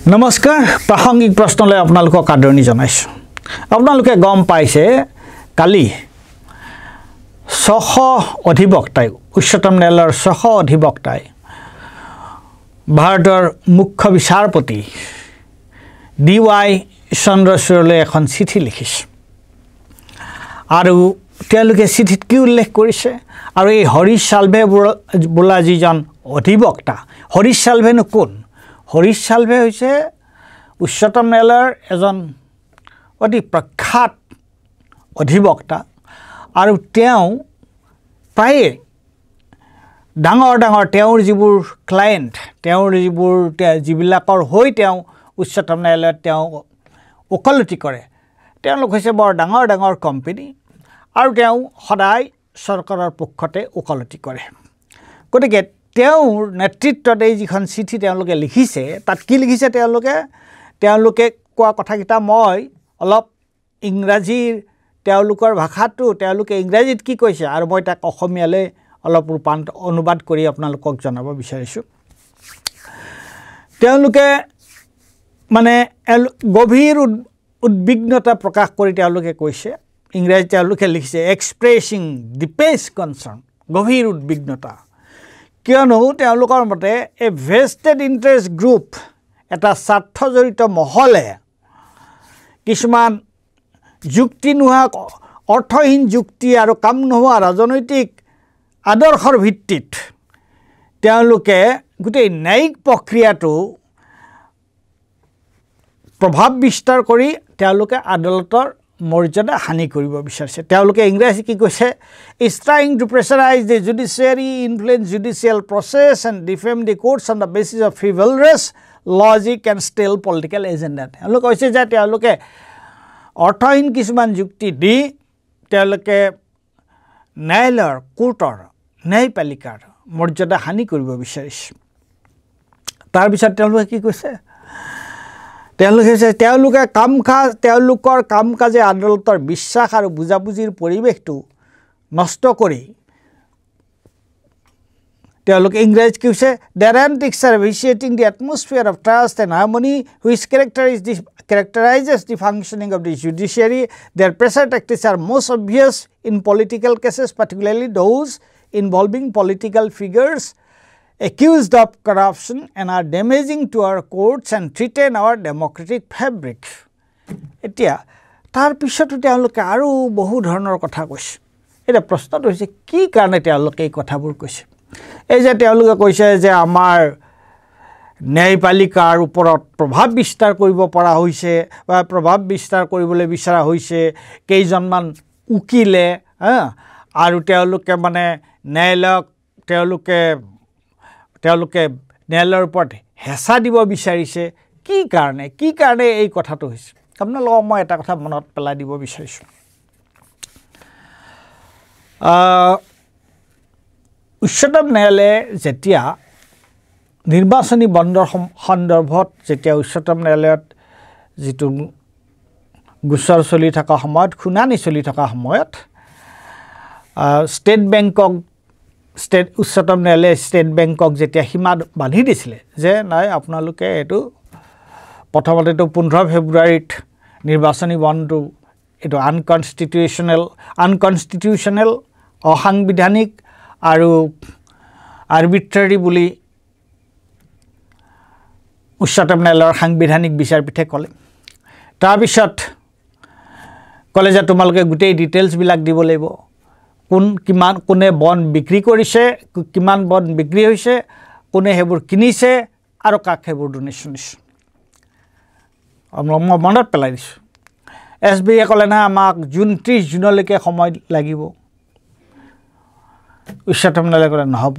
নমস্কাৰ প্ৰাসংগিক প্ৰশ্নলৈ আপোনালোকক আদৰণি জনাইছো আপোনালোকে গম পাইছে কালি 600 অধিবক্তাই উচ্চতম ন্যায়ালয়ৰ 600 অধিবক্তাই ভাৰতৰ মুখ্য বিচাৰপতি DY চন্দ্ৰচূড়লৈ এখন চিঠি লিখিছে আৰু তেওঁলোকে চিঠিত কি উল্লেখ কৰিছে আৰু এই হৰিশ সালভে বোলা যিজন অধিবক্তা হৰিশ সালভেনো কোন হৰিশ সালভে হৈছে উচ্চতম ন্যায়ালয়ৰ এজন অতি প্ৰখ্যাত অধিবক্তা আৰু তেওঁ প্ৰায় ডাঙৰ তেওঁৰ যিবোৰ ক্লায়েন্ট তেওঁৰ যিবিলাকৰ হৈ তেওঁ উচ্চতম ন্যায়ালয়ত তেওঁ ওকালতি কৰে তেওঁলোক হৈছে বৰ ডাঙৰ কোম্পানী আৰু তেওঁ সদায় চৰকাৰৰ পক্ষতে ওকালতি কৰে গতিকে তেওঁৰ নেতৃত্বত এই যিখন চিঠি তেওঁলোকে লিখিছে তাত কি লিখিছে তেওঁলোকে কোৱা কথাকিটা মই অলপ ইংৰাজীৰ তেওঁলোকৰ ভাষাটো তেওঁলোকে ইংৰাজীত কি কৈছে আৰু মই তাক অসমীয়ালৈ অলপ অনুবাদ কৰি আপোনালোকক জনাব বিচাৰিছো তেওঁলোকে মানে গভীৰ উদ্বিগ্নতা প্ৰকাশ কৰি তেওঁলোকে কৈছে ইংৰাজীত তেওঁলোকে লিখিছে এক্সপ্ৰেছিং ডিপেছ কনচাৰ্ন গভীৰ উদ্বিগ্নতা কিয়নো তেওঁলোকৰ মতে এ ভেষ্টেড ইণ্টাৰেষ্ট গ্ৰুপ এটা স্বাৰ্থজড়িত মহলে কিছুমান যুক্তি নোহোৱা অৰ্থহীন যুক্তি আৰু কাম নোহোৱা ৰাজনৈতিক আদৰ্শৰ ভিত্তিত তেওঁলোকে গোটেই ন্যায়িক প্ৰক্ৰিয়াটো প্ৰভাৱ বিস্তাৰ কৰি তেওঁলোকে আদালতৰ মৰ্যাদা হানি কৰিব বিচাৰিছে তেওঁলোকে ইংৰাজী কি কৈছে is trying to pressurize the judiciary influence judicial process and defame the courts on the basis of frivolous logic and stale political agenda তেওঁলোকে কৈছে যে তেওঁলোকে অৰ্থহীন কিছুমান যুক্তি দি তেওঁলোকে ন্যায়ালয়ৰ কোৰ্টৰ ন্যায়পালিকাৰ মৰ্যাদা হানি কৰিব বিচাৰিছে তাৰ পিছত তেওঁলোকে কি কৈছে তেওঁলোকৰ কাম কাজে আদালতৰ বিশ্বাস আৰু বুজাবুজিৰ পৰিৱেশটো নষ্ট কৰি তেওঁলোকে ইংৰাজীত কৈছে their antics are vitiating the atmosphere of trust and harmony which characterizes the functioning of the judiciary. Their pressure tactics are most obvious in political cases, particularly those involving political figures accused of corruption and are damaging to our courts and threaten our democratic fabric. এতিয়া তাৰ পিছতো তেওঁলোকে আৰু বহু ধৰণৰ কথা কৈছে এটা প্ৰশ্নটো হৈছে কি কাৰণে তেওঁলোকে এই কথাবোৰ কৈছে এই যে তেওঁলোকে কৈছে যে আমাৰ ন্যায়পালিকাৰ ওপৰত প্ৰভাৱ বিস্তাৰ কৰিব পৰা হৈছে বা প্ৰভাৱ বিস্তাৰ কৰিবলৈ বিচৰা হৈছে কেইজনমান উকিলে আৰু তেওঁলোকে মানে ন্যায়ালয়ক তেওঁলোকে ন্যায়ালয়ৰ ওপৰত হেঁচা দিব বিচাৰিছে কি কাৰণে এই কথাটো হৈছে আপোনালোকক মই এটা কথা মনত পেলাই দিব বিচাৰিছোঁ উচ্চতম ন্যায়ালয়ে যেতিয়া নিৰ্বাচনী বণ্ডৰ সন্দৰ্ভত যেতিয়া উচ্চতম ন্যায়ালয়ত যিটো গোচৰ চলি থকা সময়ত শুনানি চলি থকা সময়ত উচ্চতম ন্যায়ালয়ে ষ্টেট বেংকক যেতিয়া সীমা বান্ধি দিছিলে যে নাই আপোনালোকে এইটো প্ৰথমতেতো 15 ফেব্ৰুৱাৰীত নিৰ্বাচনী বণ্ডটো এইটো আনকনষ্টিটিউচনেল অসাংবিধানিক আৰু আৰ্বিট্ৰাৰী বুলি উচ্চতম ন্যায়ালয়ৰ সাংবিধানিক বিচাৰপীঠে ক'লে তাৰপিছত ক'লে যে তোমালোকে গোটেই ডিটেইলছবিলাক দিব লাগিব কোনে বণ্ড বিক্ৰী কৰিছে কিমান বণ্ড বিক্ৰী হৈছে কোনে সেইবোৰ কিনিছে আৰু কাক সেইবোৰ ডোনেশ্যন দিছে মই মনত পেলাই দিছোঁ SBIয়ে ক'লে না আমাক 29 জুনলৈকে সময় লাগিব উচ্চতম ন্যায়ালয়ে ক'লে নহ'ব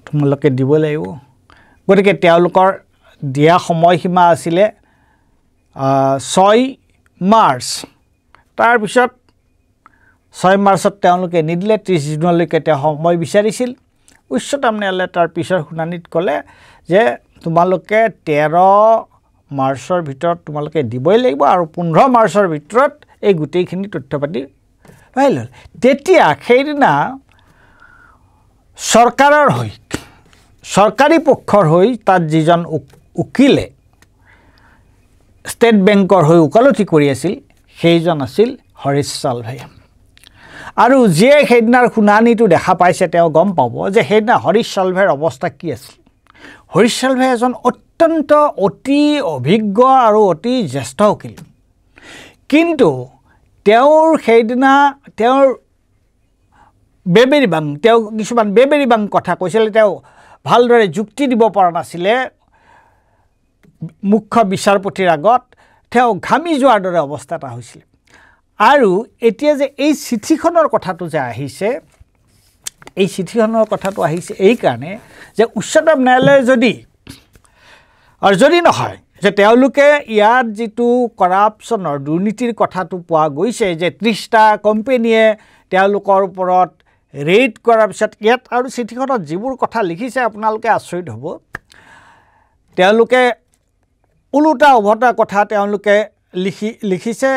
তোমালোকে দিব লাগিব গতিকে তেওঁলোকৰ দিয়া সময়সীমা আছিলে 6 মাৰ্চ তাৰপিছত 6 মাৰ্চত তেওঁলোকে নিদিলে 30 জুনলৈকে তেওঁ সময় বিচাৰিছিল উচ্চতম ন্যায়ালয়ে তাৰ পিছৰ শুনানিত ক'লে যে তোমালোকে 13 মাৰ্চৰ ভিতৰত তোমালোকে দিবই লাগিব আৰু 15 মাৰ্চৰ ভিতৰত এই গোটেইখিনি তথ্যপাতি পাই ল'ল তেতিয়া সেইদিনা চৰকাৰী পক্ষৰ হৈ তাত যিজন উকিলে ষ্টেট বেংকৰ হৈ ওকালতি কৰি আছিল সেইজন আছিল হৰিশ সালভে আৰু যিয়ে সেইদিনাৰ শুনানিটো দেখা পাইছে তেওঁ গম পাব যে সেইদিনা হৰিশ সালভেৰ অৱস্থা কি আছিল হৰিশ সালভে এজন অত্যন্ত অতি অভিজ্ঞ আৰু অতি জ্যেষ্ঠ উকিল কিন্তু তেওঁৰ সেইদিনা তেওঁৰ বেবেৰিবাং তেওঁ কিছুমান বেবেৰিবাং কথা কৈছিল তেওঁ ভালদৰে যুক্তি দিব পৰা নাছিলে মুখ্য বিচাৰপতিৰ আগত তেওঁ ঘামি যোৱাৰ দৰে অৱস্থা এটা হৈছিল আৰু এতিয়া যে এই চিঠিখনৰ কথাটো যে আহিছে এই চিঠিখনৰ কথাটো আহিছে এই কাৰণে যে উচ্চতম ন্যায়ালয়ে যদি নহয় যে তেওঁলোকে ইয়াত যিটো কৰাপশ্যনৰ দুৰ্নীতিৰ কথাটো পোৱা গৈছে যে 30টা কোম্পানীয়ে তেওঁলোকৰ ওপৰত ৰেড কৰাৰ পিছত ইয়াত আৰু চিঠিখনত যিবোৰ কথা লিখিছে আপোনালোকে আচৰিত হ'ব তেওঁলোকে উলুটা উভতা কথা তেওঁলোকে লিখিছে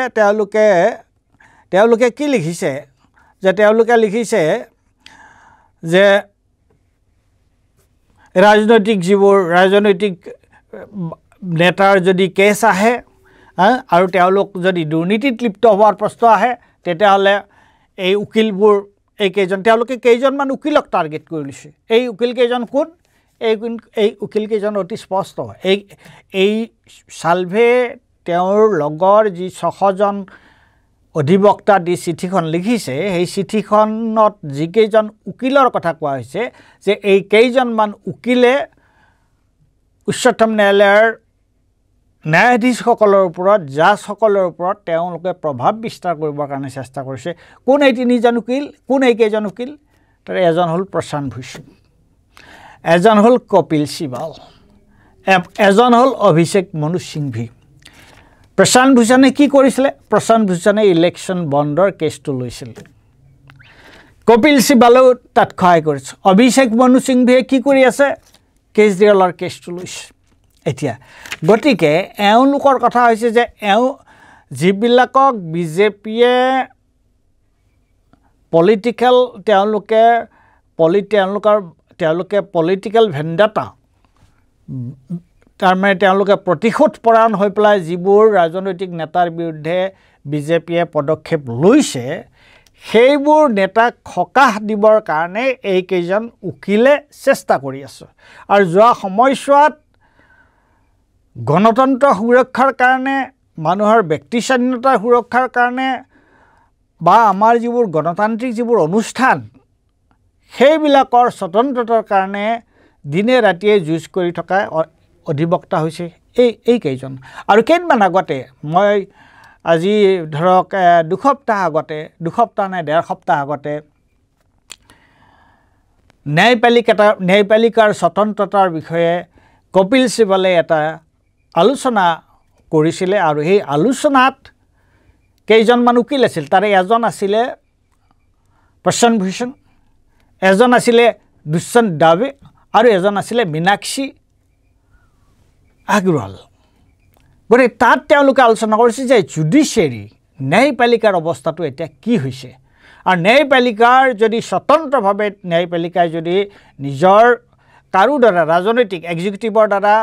তেওঁলোকে কি লিখিছে যে তেওঁলোকে লিখিছে যে ৰাজনৈতিক নেতাৰ যদি কেছ আহে আৰু তেওঁলোক যদি দুৰ্নীতিত লিপ্ত হোৱাৰ প্ৰশ্ন আহে তেতিয়াহ'লে এই উকিলবোৰ তেওঁলোকে কেইজনমান উকিলক টাৰ্গেট কৰি লৈছে এই উকিল কেইজন কোন এই উকিল কেইজন অতি স্পষ্ট এই সালভে তেওঁৰ লগৰ যি 6জন অধিবক্তা দি চিঠিখন লিখিছে সেই চিঠিখনত যিকেইজন উকিলৰ কথা কোৱা হৈছে যে এই কেইজনমান উকিলে উচ্চতম ন্যায়ালয়ৰ ন্যায়াধীশসকলৰ ওপৰত জাজসকলৰ ওপৰত তেওঁলোকে প্ৰভাৱ বিস্তাৰ কৰিবৰ কাৰণে চেষ্টা কৰিছে কোন এই তিনিজন উকিল কোন এই কেইজন উকিল তাৰ এজন হ'ল প্ৰশান্ত ভূষণ এজন হ'ল কপিল সিবাল এজন হ'ল অভিষেক মনু সিংভি প্ৰশান্ত ভূষণে কি কৰিছিলে প্ৰশান্ত ভূষণে ইলেকশ্যন বণ্ডৰ কেছটো লৈছিল কপিল সিবালেও তাত সহায় কৰিছে অভিষেক মনু সিংভিয়ে কি কৰি আছে কেজৰিৱালৰ কেছটো লৈছে এতিয়া গতিকে এওঁলোকৰ কথা হৈছে যে যিবিলাকক বিজেপিয়ে পলিটিকেল তেওঁলোকে পলিটিকেল ভেণ্ডাটা তাৰমানে তেওঁলোকে প্ৰতিশোধ পৰায়ণ হৈ পেলাই যিবোৰ ৰাজনৈতিক নেতাৰ বিৰুদ্ধে বিজেপিয়ে পদক্ষেপ লৈছে সেইবোৰ নেতাক সকাহ দিবৰ কাৰণে এইকেইজন উকিলে চেষ্টা কৰি আছে আৰু যোৱা সময়ছোৱাত গণতন্ত্ৰ সুৰক্ষাৰ কাৰণে মানুহৰ ব্যক্তি স্বাধীনতাৰ সুৰক্ষাৰ কাৰণে বা আমাৰ যিবোৰ গণতান্ত্ৰিক যিবোৰ অনুষ্ঠান সেইবিলাকৰ স্বতন্ত্ৰতাৰ কাৰণে দিনে ৰাতিয়ে যুঁজ কৰি থকা অধিবক্তা হৈছে এই কেইজন আৰু কেইদিনমান আগতে মই আজি ধৰক দুসপ্তাহ নাই ডেৰ সপ্তাহ আগতে ন্যায়পালিকাৰ স্বতন্ত্ৰতাৰ বিষয়ে কপিল সিবালে এটা আলোচনা কৰিছিলে আৰু সেই আলোচনাত কেইজনমান উকিল আছিল তাৰে এজন আছিলে প্ৰশান্ত ভূষণ এজন আছিলে দুষ্যন্ত দাবে আৰু এজন আছিলে মীনাক্ষী আগৰৱাল গতিকে তাত তেওঁলোকে আলোচনা কৰিছে যে জুডিচিয়াৰী ন্যায়পালিকাৰ অৱস্থাটো এতিয়া কি হৈছে আৰু ন্যায়পালিকাৰ যদি স্বতন্ত্ৰভাৱে ন্যায়পালিকাই যদি নিজৰ কাৰো দ্বাৰা ৰাজনৈতিক এক্সিকিউটিভৰ দ্বাৰা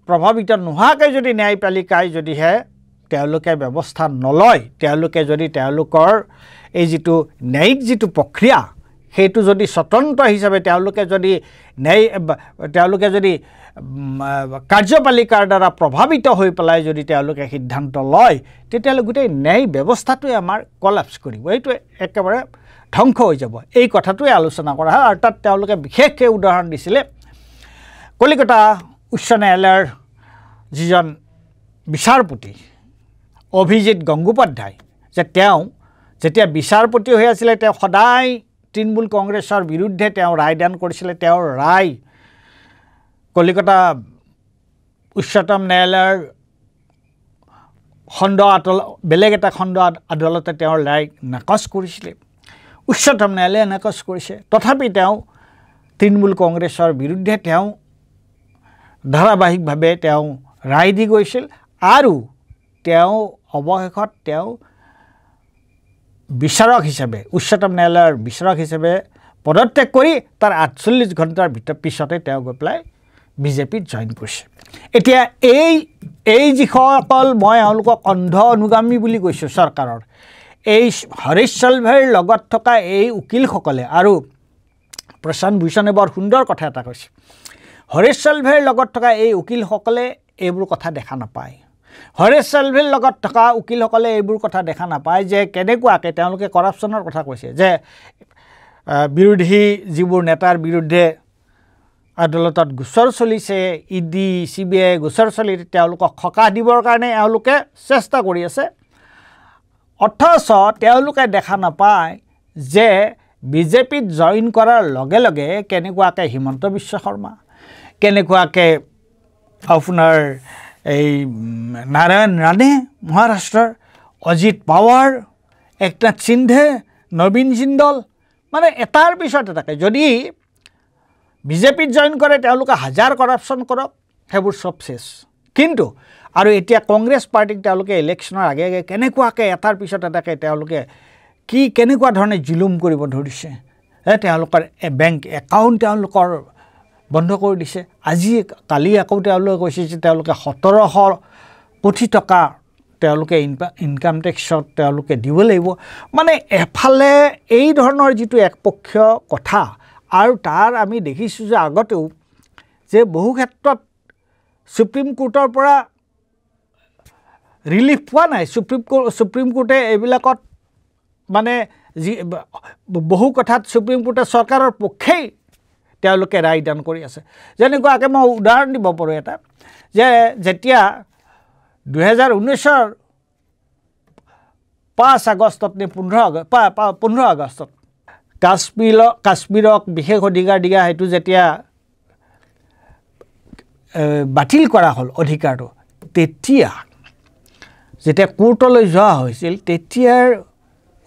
প্ৰভাৱিত নোহোৱাকৈ যদি ন্যায়পালিকাই যদিহে তেওঁলোকে ব্যৱস্থা নলয় তেওঁলোকে যদি তেওঁলোকৰ এই যিটো ন্যায়িক যিটো প্ৰক্ৰিয়া সেইটো যদি স্বতন্ত্ৰ হিচাপে তেওঁলোকে যদি কাৰ্যপালিকাৰ দ্বাৰা প্ৰভাৱিত হৈ পেলাই যদি তেওঁলোকে সিদ্ধান্ত লয় তেতিয়াহ'লে গোটেই ন্যায় ব্যৱস্থাটোৱে আমাৰ কলাপছ কৰিব এইটো একেবাৰে ধ্বংস হৈ যাব এই কথাটোৱে আলোচনা কৰা হয় আৰু তাত তেওঁলোকে বিশেষকৈ উদাহৰণ দিছিলে কলিকতা উচ্চ ন্যায়ালয়ৰ যিজন বিচাৰপতি অভিজিৎ গংগোপাধ্যায় যে তেওঁ যেতিয়া বিচাৰপতি হৈ আছিলে তেওঁ সদায় তৃণমূল কংগ্ৰেছৰ বিৰুদ্ধে তেওঁ ৰায়দান কৰিছিলে তেওঁৰ ৰায় কলিকতা উচ্চতম ন্যায়ালয়ৰ বেলেগ এটা খণ্ড আদালতে তেওঁৰ ৰায় নাকচ কৰিছিলে উচ্চতম ন্যায়ালয়ে নাকচ কৰিছে তথাপি তেওঁ তৃণমূল কংগ্ৰেছৰ বিৰুদ্ধে তেওঁ ধাৰাবাহিকভাৱে তেওঁ ৰায় দি গৈছিল আৰু তেওঁ অৱশেষত তেওঁ বিচাৰক হিচাপে উচ্চতম ন্যায়ালয়ৰ বিচাৰক হিচাপে পদত্যাগ কৰি তাৰ 48 ঘণ্টাৰ পিছতে তেওঁ গৈ পেলাই বিজেপিত জইন কৰিছে এতিয়া এই এই যিসকল মই এওঁলোকক অন্ধ অনুগামী বুলি কৈছোঁ চৰকাৰৰ, এই হৰিশ সালভেৰ লগত থকা এই উকিলসকলে, আৰু প্ৰশান্ত ভূষণে বৰ সুন্দৰ কথা এটা কৈছে, হৰিশ সালভেৰ লগত থকা এই উকিলসকলে এইবোৰ কথা দেখা নাপায়। হৰিশ সালভেৰ লগত থকা উকিলসকলে এইবোৰ কথা দেখা নাপায় যে কেনেকুৱাকৈ তেওঁলোকে কৰাপশ্যনৰ কথা কৈছে, যে বিৰোধী যিবোৰ নেতাৰ বিৰুদ্ধে আদালতত গোচৰ চলিছে, ইডি CBI গোচৰ চলি তেওঁলোকক সকাহ দিবৰ কাৰণে এওঁলোকে চেষ্টা কৰি আছে। অথচ তেওঁলোকে দেখা নাপায় যে বিজেপিত জইন কৰাৰ লগে লগে কেনেকুৱাকৈ হিমন্ত বিশ্ব শৰ্মা, কেনেকুৱাকৈ আপোনাৰ এই নাৰায়ণ ৰাণে মহাৰাষ্ট্ৰৰ, অজিত পাৱাৰ, একনাথ সিন্ধে, নবীন জিন্দল, মানে এটাৰ পিছত এটাকৈ যদি বিজেপিত জইন কৰে তেওঁলোকে হাজাৰ কৰাপশ্যন কৰক, সেইবোৰ চব চেছ। কিন্তু আৰু এতিয়া কংগ্ৰেছ পাৰ্টিক তেওঁলোকে ইলেকশ্যনৰ আগে আগে কেনেকুৱাকৈ এটাৰ পিছত এটাকৈ তেওঁলোকে কেনেকুৱা ধৰণে জুলুম কৰিব ধৰিছে। তেওঁলোকৰ বেংক একাউণ্ট তেওঁলোকৰ বন্ধ কৰি দিছে। কালি আকৌ তেওঁলোকে কৈছে যে তেওঁলোকে 1700 কোটি টকা তেওঁলোকে ইনকাম টেক্সত তেওঁলোকে দিব লাগিব। মানে এফালে এই ধৰণৰ যিটো একপক্ষীয় কথা, আৰু তাৰ আমি দেখিছোঁ যে আগতেও যে বহু ক্ষেত্ৰত সুপ্ৰিম কোৰ্টৰ পৰা ৰিলিফ পোৱা নাই। সুপ্ৰিম কোৰ্টে এইবিলাকত মানে বহু কথাত সুপ্ৰিম কোৰ্টে চৰকাৰৰ পক্ষেই তেওঁলোকে ৰায়দান কৰি আছে। যেনেকুৱাকৈ মই উদাহৰণ দিব পাৰোঁ এটা, যে যেতিয়া 2019-ৰ 5 আগষ্টত নে 15 আগষ্টত কাশ্মীৰক বিশেষ অধিকাৰ দিয়া সেইটো যেতিয়া বাতিল কৰা হ'ল অধিকাৰটো, তেতিয়া যেতিয়া কোৰ্টলৈ যোৱা হৈছিল তেতিয়াৰ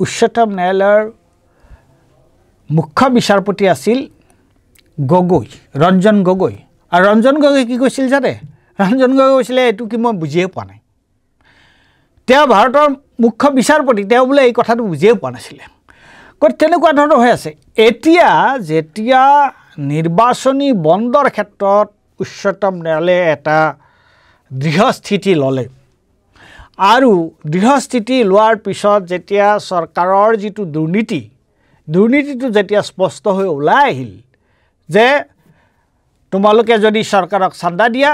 উচ্চতম ন্যায়ালয়ৰ মুখ্য বিচাৰপতি আছিল গগৈ, ৰঞ্জন গগৈ। আৰু ৰঞ্জন গগৈ কি কৈছিল জানে? ৰঞ্জন গগৈ কৈছিলে এইটো কি মই বুজিয়ে পোৱা নাই। তেওঁ ভাৰতৰ মুখ্য বিচাৰপতি, তেওঁ বোলে এই কথাটো বুজিয়ে পোৱা নাছিলে। তেনেকুৱা ধৰণৰ হৈ আছে। এতিয়া যেতিয়া নিৰ্বাচনী বণ্ডৰ ক্ষেত্ৰত উচ্চতম ন্যায়ালয়ে এটা দৃঢ় স্থিতি ল'লে, আৰু দৃঢ় স্থিতি লোৱাৰ পিছত যেতিয়া চৰকাৰৰ যিটো দুৰ্নীতিটো যেতিয়া স্পষ্ট হৈ ওলাই আহিল যে তোমালোকে যদি চৰকাৰক চান্দা দিয়া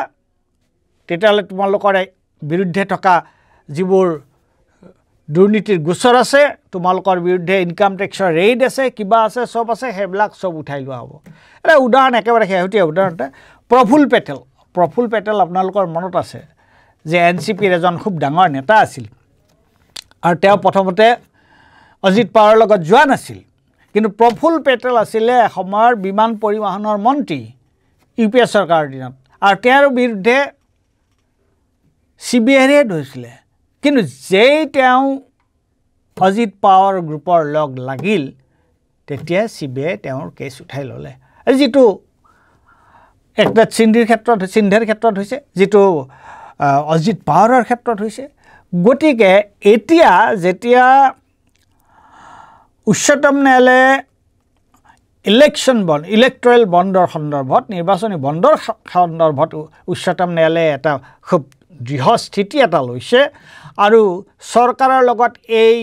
তেতিয়াহ'লে তোমালোকৰ বিৰুদ্ধে থকা যিবোৰ দুৰ্নীতিৰ গোচৰ আছে, তোমালোকৰ বিৰুদ্ধে ইনকাম টেক্সৰ ৰেইড আছে, কিবা আছে, চব আছে, সেইবিলাক চব উঠাই লোৱা হ'ব। এটা উদাহৰণ, একেবাৰে শেহতীয়া উদাহৰণ এটা, প্ৰফুল পেটেল আপোনালোকৰ মনত আছে যে NCPৰ এজন খুব ডাঙৰ নেতা আছিল, আৰু তেওঁ প্ৰথমতে অজিত পাৱাৰৰ লগত যোৱা নাছিল। কিন্তু প্ৰফুল পেটেল আছিলে এসময়ৰ বিমান পৰিবহণৰ মন্ত্ৰী UPA চৰকাৰৰ দিনত, আৰু তেওঁৰ বিৰুদ্ধে CBIৰে ধৰিছিলে। কিন্তু যেই তেওঁ অজিত পাৱাৰ গ্ৰুপৰ লগ লাগিল তেতিয়া CBI তেওঁৰ কেছ উঠাই ল'লে। যিটো একনাথ সিন্ধেৰ ক্ষেত্ৰত হৈছে, যিটো অজিত পাৱাৰৰ ক্ষেত্ৰত হৈছে। গতিকে এতিয়া যেতিয়া উচ্চতম ন্যায়ালয়ে ইলেক্ট্ৰেল বণ্ডৰ সন্দৰ্ভত, নিৰ্বাচনী বণ্ডৰ সন্দৰ্ভত উচ্চতম ন্যায়ালয়ে এটা খুব দৃঢ় স্থিতি এটা লৈছে, আৰু চৰকাৰৰ লগত এই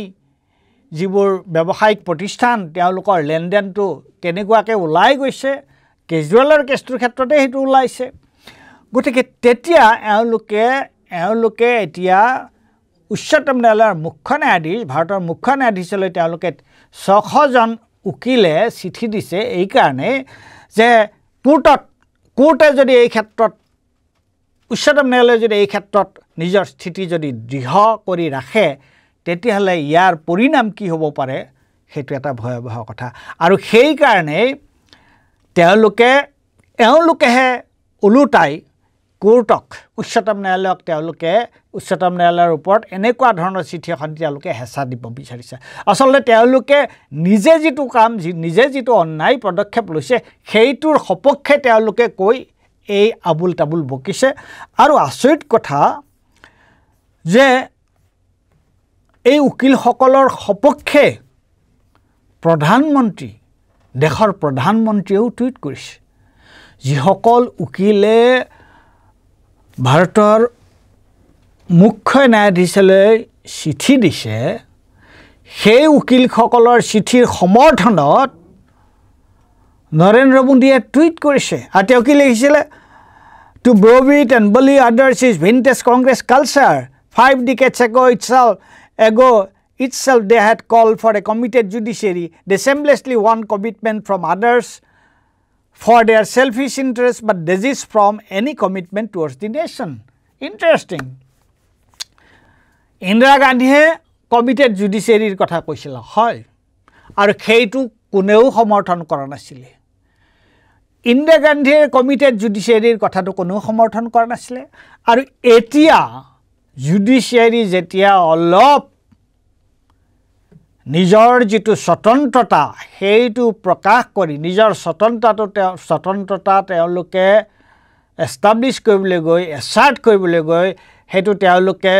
যিবোৰ ব্যৱসায়িক প্ৰতিষ্ঠান তেওঁলোকৰ লেনদেনটো কেনেকুৱাকৈ ওলাই গৈছে, কেজৰিৱালৰ কেছটোৰ ক্ষেত্ৰতে সেইটো ওলাইছে। গতিকে তেতিয়া এওঁলোকে এতিয়া উচ্চতম ন্যায়ালয়ৰ মুখ্য ন্যায়াধীশ, ভাৰতৰ মুখ্য ন্যায়াধীশলৈ তেওঁলোকে 600 জন উকিলে চিঠি দিছে এইকাৰণে যে কোৰ্টে যদি এই ক্ষেত্ৰত, উচ্চতম ন্যায়ালয়ে যদি এই ক্ষেত্ৰত নিজৰ স্থিতি যদি দৃঢ় কৰি ৰাখে তেতিয়াহ'লে ইয়াৰ পৰিণাম কি হ'ব পাৰে সেইটো এটা ভয়াৱহ কথা। আৰু সেইকাৰণেই এওঁলোকেহে ওলোটাই কোৰ্টক, উচ্চতম ন্যায়ালয়ক উচ্চতম ন্যায়ালয়ৰ ওপৰত এনেকুৱা ধৰণৰ চিঠি এখন তেওঁলোকে হেঁচা দিব বিচাৰিছে। আচলতে তেওঁলোকে নিজে যিটো অন্যায় পদক্ষেপ লৈছে সেইটোৰ সপক্ষে তেওঁলোকে কৈ এই আবুল তাবুল বকিছে। আৰু আচৰিত কথা যে এই উকিলসকলৰ সপক্ষে দেশৰ প্ৰধানমন্ত্ৰীয়েও টুইট কৰিছে। যিসকল উকিলে ভাৰতৰ মুখ্য ন্যায়াধীশলৈ চিঠি দিছে সেই উকিলসকলৰ চিঠিৰ সমৰ্থনত নৰেন্দ্ৰ মোদীয়ে টুইট কৰিছে আৰু তেওঁ কি লিখিছিলে to browbeat and bully others is vintage Congress culture 5 decades ago itself they had called for a committed judiciary they shamelessly want commitment from others for their selfish interests but desist from any commitment towards the nation interesting Indira Gandhi committed judiciary কথা কৈছিল হয় আৰু সেইটো কোনেও সমৰ্থন কৰা নাছিল Indira Gandhi committed judiciary কথাটো কোনেও সমৰ্থন কৰা নাছিল আৰু এতিয়া judiciary যেতিয়া অলপ নিজৰ যেটো স্বতন্ত্ৰতা সেইটো প্ৰকাশ কৰি নিজৰ স্বতন্ত্ৰতা তেওঁলোকে এস্টাবলিশ কৰিবলৈ গৈ এছাৰ্ট কৰিবলৈ গৈ হেতু তেওঁলোকে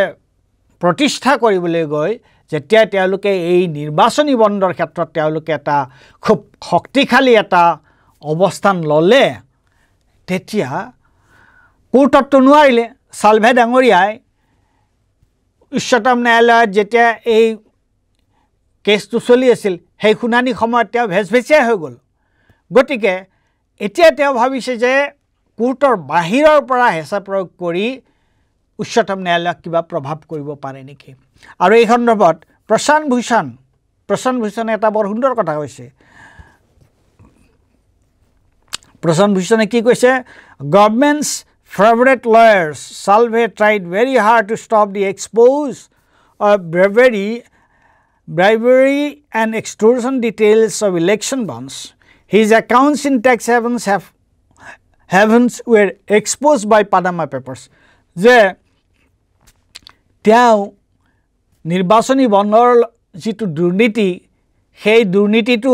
প্ৰতিষ্ঠা কৰিবলৈ গৈ যেতিয়া তেওঁলোকে এই নিৰ্বাচনী বন্দৰ ক্ষেত্ৰত তেওঁলোকে এটা খুব শক্তিশালী এটা অৱস্থান ললে তেতিয়া কোৰ্টত নোৱাৰিলে সালভে ডাঙৰীয়াই উচ্চতম ন্যায়ালয়ত যেতিয়া এই কেছটো চলি আছিল সেই শুনানি সময়ত তেওঁ ভেছভেছিয়া হৈ গ'ল গতিকে এতিয়া তেওঁ ভাবিছে যে কোৰ্টৰ বাহিৰৰ পৰা হেঁচা প্ৰয়োগ কৰি উচ্চতম ন্যায়ালয়ক কিবা প্ৰভাৱ কৰিব পাৰে নেকি আৰু এই সন্দৰ্ভত প্ৰশান্ত ভূষণ এটা বৰ সুন্দৰ কথা কৈছে প্ৰশান্ত ভূষণে কি কৈছে গভৰ্নমেণ্টছ favorite lawyers Salve tried very hard to stop the expose of bribery and extortion details of election bonds his accounts in tax havens were exposed by Panama Papers যে তেওঁ নিৰ্বাচনী বণ্ডৰ যেটো দুৰ্নীতি সেই দুৰ্নীতিটো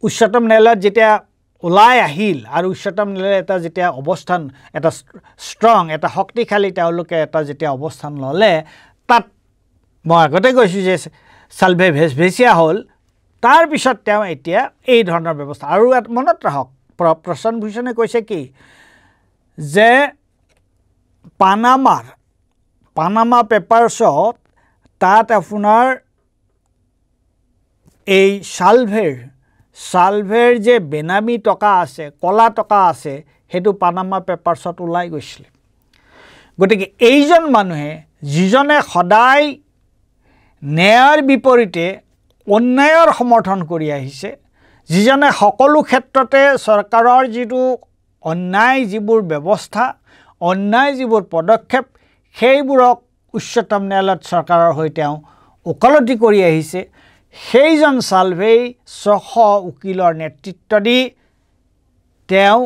উচ্চতম ন্যায়ালয়ত যেতিয়া ওলাই আহিল আৰু উচ্চতম ন্যায়ালয় এটা যেতিয়া অৱস্থান এটা ষ্ট্ৰং এটা শক্তিশালী তেওঁলোকে এটা যেতিয়া অৱস্থান ললে তাত মই আগতে কৈছো যে সালভে ভেছভেছিয়া হল তাৰ পিছত তেওঁ এতিয়া এই ধৰণৰ ব্যৱস্থা আৰু মনত ৰাখক প্ৰশান্ত ভূষণে কৈছে কি যে পানামা পেপাৰছত তাত আপোনাৰ এই সালভেৰ যে বেনামী টকা আছে কলা টকা আছে হেতু পানামা পেপাৰছত ওলাই গৈছিল গতিকে এইজন মানুহে যিজনে সদায় ন্যায়ৰ বিপৰীতে অন্যায়ৰ সমৰ্থন কৰি আহিছে যিজনে সকলো ক্ষেত্ৰতে চৰকাৰৰ যেটো অন্যায় যিবোৰ ব্যৱস্থা অন্যায় যিবোৰ পদক্ষেপ সেইবোৰক উচ্চতম ন্যায়ালয়ত চৰকাৰৰ হৈ তেওঁ ওকালতি কৰি আহিছে সেইজন সালভেই 600 উকিলৰ নেতৃত্ব দি তেওঁ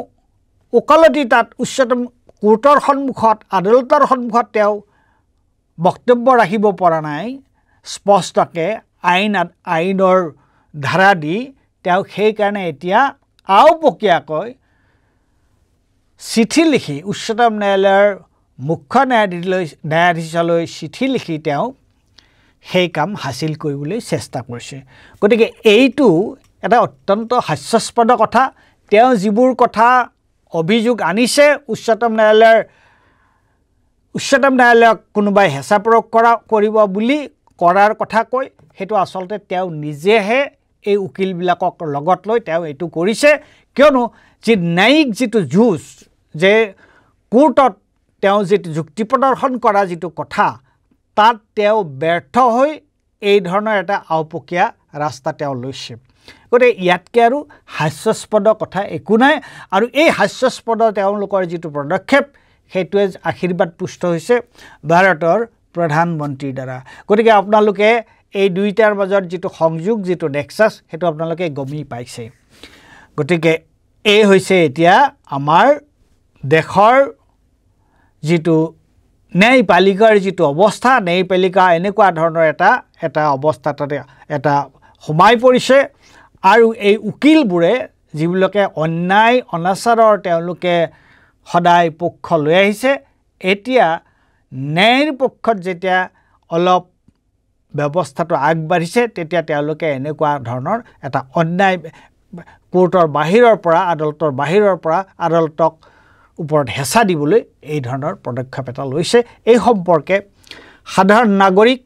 ওকালতি তাত উচ্চতম কোৰ্টৰ সন্মুখত আদালতৰ সন্মুখত তেওঁ বক্তব্য ৰাখিব পৰা নাই স্পষ্টকে আইনৰ ধাৰা দি তেওঁ সেই কাৰণে এতিয়া আওপকীয়াকৈ চিঠি লিখি উচ্চতম ন্যায়ালয়ৰ মুখ্য ন্যায়াধীশলৈ চিঠি লিখি তেওঁ সেই কাম হাসিল কৰিবলৈ চেষ্টা কৰিছে গতিকে এইটো এটা অত্যন্ত হাস্যাস্পদ কথা তেওঁ যিবোৰ কথা অভিযোগ আনিছে উচ্চতম ন্যায়ালয়ক কোনোবাই হেঁচা প্ৰয়োগ কৰিব বুলি কৰাৰ কথা কৈ হেতু আসলতে তেওঁ নিজেহে এই উকিল বিলাকক লগত লৈ তেওঁ এটো কৰিছে কিয়নো যে ন্যায়িক যেটো যুঁজ যে কোৰ্টত তেওঁ যে যুক্তি প্ৰদৰ্শন কৰা যেটো কথা তাত তেওঁ ব্যৰ্থ হৈ এই ধৰণৰ এটা আওপকীয়া ৰাস্তা তেওঁ লৈছে গতিকে ইয়াতকে আৰু হাস্যাস্পদ কথা একো নাই আৰু এই হাস্যাস্পদ তেওঁলোকৰ যেটো পদক্ষেপ হেতুৱে আশীৰ্বাদ পুষ্ট হৈছে ভাৰতৰ প্ৰধানমন্ত্ৰীৰ দ্বাৰা গতিকে আপোনালোকে এই দুইটাৰ মাজত যেটো সংযোগ যেটো নেক্সাস হেতু আপোনালোকে গমি পাইছে গতিকে এই হৈছে এতিয়া আমাৰ দেশৰ যেটো ন্যায়পালিকাৰ যেটো অৱস্থা ন্যায়পালিকা এনেকুৱা ধৰণৰ এটা অৱস্থাতে এটা সমাই পৰিছে আৰু এই উকিলবোৰে যিবিলাকে অন্যায় অনাচাৰৰ তেওঁলোকে সদায় পক্ষ লৈ আহিছে এতিয়া ন্যায়ৰ পক্ষত যেতিয়া অলপ ব্যৱস্থাটো আগবাঢ়িছে তেতিয়া তেওঁলোকে এনেকুৱা ধৰণৰ এটা অন্যায় কোৰ্টৰ বাহিৰৰ পৰা আদালতৰ বাহিৰৰ পৰা আদালতক ওপৰত হেঁচা দিবলৈ এই ধৰণৰ পদক্ষেপ এটা লৈছে এই সম্পৰ্কে সাধাৰণ নাগৰিক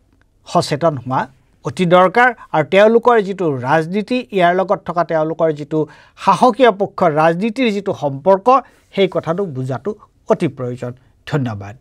সচেতন হোৱা অতি দৰকাৰ আৰু তেওঁলোকৰ যিটো ৰাজনীতি ইয়াৰ লগত থকা তেওঁলোকৰ যিটো সাহসীয় পক্ষৰ ৰাজনীতিৰ যিটো সম্পৰ্ক সেই কথাটো বুজাটো অতি প্ৰয়োজন ধন্যবাদ